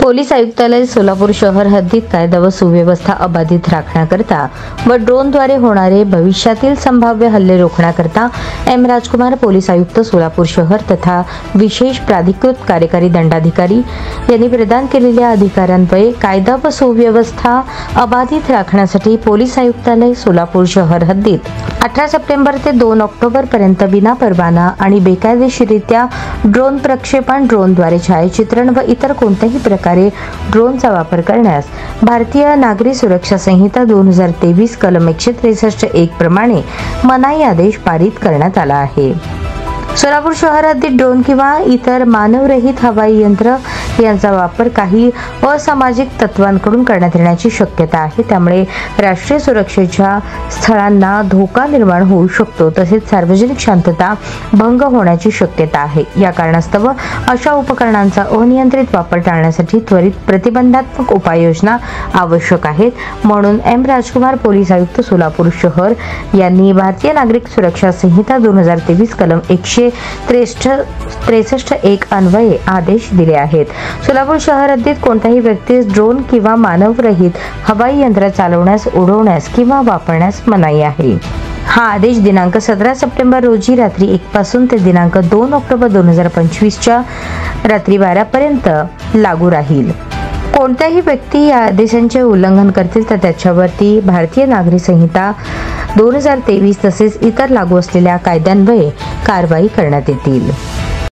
Police आयुक्तालय सोलापूर शहर हद्दीत कायदा व सुव्यवस्था अबाधित राखण्याकरता व ड्रोनद्वारे होणारे भविष्यातील संभाव्य हल्ले रोखण्याकरता एम राजकुमार पोलीस आयुक्त सोलापूर शहर तथा विशेष प्राधिकृत कार्यकारी दंडाधिकारी यांनी प्रदान केलेल्या अधिकारान्वये कायदा व सुव्यवस्था अबाधित राखण्यासाठी पोलीस आयुक्तालय सोलापूर शहर हद्दीत 18 सप्टेंबर ते 2 ऑक्टोबर पर्यंत विना परवाना आणि बेकायदेशीररित्या ड्रोन प्रक्षेपण, ड्रोनद्वारे छायाचित्रण व इतर कोणत्याही प्रकारे ड्रोनचा वापर करण्यास भारतीय नागरी सुरक्षा संहिता 2023 कलम 163(1) प्रमाणे मनाई आदेश पारित करण्यात आला आहे। सोलापूर शहर हद्दीत ड्रोन किंवा इतर मानवरहित हवाई यंत्र यांचा वापर काही असामाजिक तत्वांकडून करण्यात येण्याची शक्यता आहे। त्यामुळे राष्ट्रीय सुरक्षेच्या स्थळांना धोका निर्माण होऊ शकतो, तसेच सार्वजनिक शांतता भंग होण्याची शक्यता आहे। या कारणास्तव अशा उपकरणांचा अनियंत्रित वापर टाळण्यासाठी त्वरित प्रतिबंधात्मक उपाययोजना आवश्यक आहेत। म्हणून एम राजकुमार पोलीस आयुक्त सोलापूर शहर यांनी भारतीय नागरिक सुरक्षा संहिता 2023 कलम 163(1) अन्वये आदेश दिले आहेत। सोलापूर शहर हद्दीत कोणत्याही व्यक्तीस ड्रोन किंवा मानवरहित हवाई यंत्र चालवण्यास, उडवण्यास किंवा वापरण्यास मनाई आहे। हा आदेश दिनांक 17 सप्टेंबर रोजी रात्री 1 पासून ते दिनांक 2 ऑक्टोबर 2025 च्या रात्री 12 पर्यंत लागू राहील। कोणत्याही व्यक्ती या आदेशांचे उल्लंघन करतील तर त्याच्यावरती भारतीय नागरी संहिता 2023 तसेच इतर लागू असलेल्या कायद्यान्वये कारवाई करण्यात येतील।